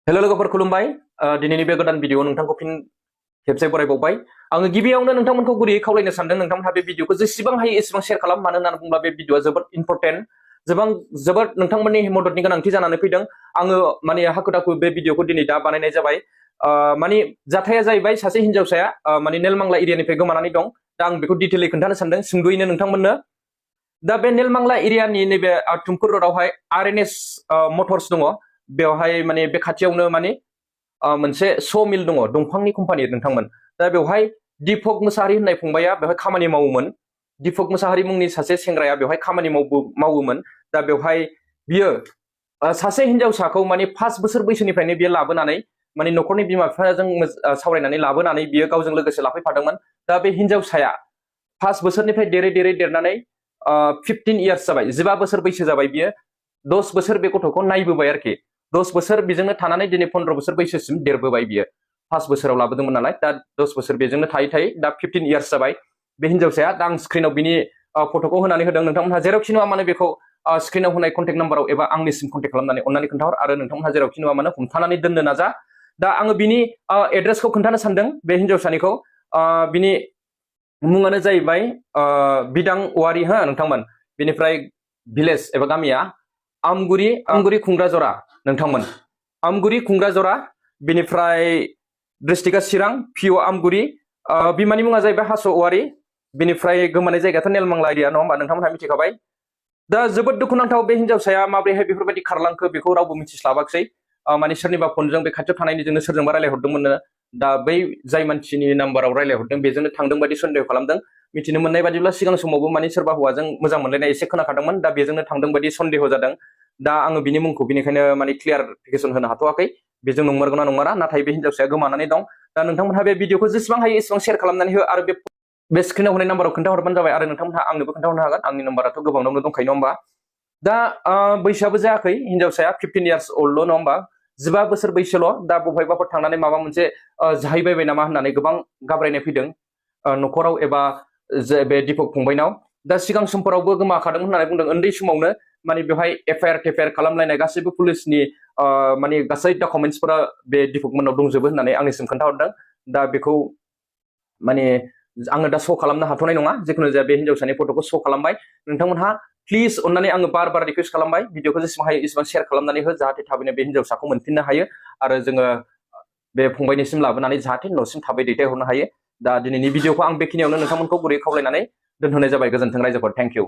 hello लोगोफोर खुलुमबाय दिनैनि बे गोदान भिडिअ नोंथांखौ फिन खेबसे बरायबावबाय आङो गिबियावनो नोंथांमोनखौ गुरैयै खावलायनो सानदों नोंथांमोनहा बे भिडिअखौ जेसेबां हायो एसेबां शेयार खालाम मानो होननानै बुङोब्ला बे भिडिअआ जोबोद इम्परटेन्ट जोबोद नोंथांमोननि मददनि गोनांथि जानानै फैदों आङो माने हाखु दाखु बे भिडिअखौ दिनै दा बानायनाय जाबाय माने जाथाया जाहैबाय सासे हिनजावसाया माने नेलमांला एरियानिफ्राय गोमानानै दं दा आं बेखौ डिटेलै खोन्थानो सानदों सुंद'यैनो नोंथांमोननो दा बे नेलमांला एरियानि नैबे तुमकुर र'डआवहाय आरएनएस मटर्स दङ बेवहाय माने बे खाथियावनो माने मोनसे स' मिल दङ दंफांनि कम्पानि नोंथांमोन दा बेवहाय दीपक मोसाहारि होननाय फंबाया बेवहाय खामानि मावोमोन दीपक मोसाहारि मुंनि सासे सेंग्राया बेवहाय खामानि मावोमोन दा बेवहाय बियो सासे हिनजावसाखौ माने 5 बोसोर बैसोनिफ्रायनो बियो लाबोनानै माने न'खरनि बिमा बिफाजों सावरायनानै लाबोनानै बियो गावजों लोगोसे लाफैफादोंमोन दा बे हिनजावसाया 5 बोसोरनिफ्राय देरै देरनानै 15 इयार्स जाबाय 15 बोसोर बैसो जाबाय बियो 10 बोसोर बे गथ'खौ नायबोबाय आरोखि 10 बोसोर बेजोंनो थानानै दिनै 15 बोसोर बैसोसिम देरबोबाय बियो 5 बोसोराव लाबोदोंमोन नालाय दा 10 बोसोर बेजोंनो थायै दा 15 इयार्स जाबाय बे हिनजावसाया दा आं स्क्रिनाव बिनि फट'खौ होनानै होदों नोंथांमोनहा जेरावखि नुवा मानो बेखौ स्क्रिनाव होनाय कन्टेक्ट नाम्बाराव एबा आंनिसिम कन्टेक्ट खालामनानै अन्नानै खोन्थाहर आरो नोंथांमोनहा जेरावखि नुवा मानो हमथानानै दोननो नाजा दा आङो बिनि एड्रेसखौ खोन्थानो सानदों बे हिनजावसानिखौ बिनि मुङानो जाहैबाय बिदां औवारि हो नोंथांमोन बेनिफ्राय भिलेज एबा गामिया आमगुरि खुंग्राजरा नोंथांमोन आमगुरि खुंग्राजरा बेनिफ्राय डिस्ट्रिक्टआ चिरां पिअ आमगुरि बिमानि मुङा जाहैबाय हास' औवारि बेनिफ्राय गोमानाय जायगायाथ' नेलमांला एरिया नङा होमबा नोंथांमोनहा मिथिखाबाय दा जोबोद दुखुनांथाव बे हिनजावसाया माब्रैहाय बेफोरबायदि खारलांखो बेखौ रावबो मिथिस्लाबाखसै माने सोरनिबा फनजों बे खाथियाव थानायनिजोंनो सोरजोंबा रायलायहरदोंमोननो दा बै जाय मानसिनि नाम्बाराव रायलायहरदों बेजोंनो थांदों बायदि सन्देह खालामदों मिथिनो मोननाय बादिब्ला सिगां समावबो माने सोरबा हौवाजों मोजां मोनलायनाय एसे खोनाखादोंमोन दा बेजोंनो थांदों बायदि सन्देह जादों दा आङो बिनि मुंखौ बिनिखायनो माने क्लियारिफिकेसन होनो हाथ'वाखै बेजों नंमारगौना नंमारा नाथाय बे हिनजावसाया गोमानानै दं दा नोंथांमोनहा बे भिडिअखौ जेसेबां हायो एसेबां शेयार खालामनानै हो आरो बे स्क्रिनाव होनाय नाम्बाराव खोन्थाहरबानो जाबाय आरो नोंथांमोनहा आंनोबो खोन्थाहरनो हागोन आंनि नाम्बाराथ' गोबांनावनो दंखायो नङा होमबा दा बैसोआबो जायाखै हिनजावसाया 15 इयार्स ओल्डल' नङा होमबा 15 बोसोर बैसोल' दा बबेहायबाफोर थांनानै माबा मोनसे जाहैबायबाय नामा होननानै गोबां गाब्रायनाय फैदों न'खराव एबा बे दीपक फंबायनाव दा सिगां समफोरावबो गोमाखादोंमोन होननानै बुंदों उन्दै समावनो माने बेवहाय एफआइआर खालामलायनाय गासैबो पुलिसनि माने गासै डकुमेन्टसफोरा बे दीपक मोननाव दंजोबो होननानै आंनिसिम खोन्थाहरदों दा बेखौ माने आङो दा श' खालामनो हाथ'नाय नङा जिखुनु जाया बे हिनजावसानि फट'खौ श' खालामबाय नोंथांमोनहा प्लिज अन्नानै आङो बार रिकुवेस्ट खालामबाय भिडिअखौ जेसेबां हायो एसेबां शेयार खालामनानै हो जाहाथे थाबैनो बे हिनजावसाखौ मोनफिननो हायो आरो जोङो बे फंबायनिसिम लाबोनानै जाहाथे न'सिम थाबै दैथायहरनो हायो दा दिनैनि भिडिअखौ आं बेखिनियावनो नोंथांमोनखौ गुरै खावलायनानै दोनहोनाय जाबाय गोजोन्थों रायजोफोर थेंक इउ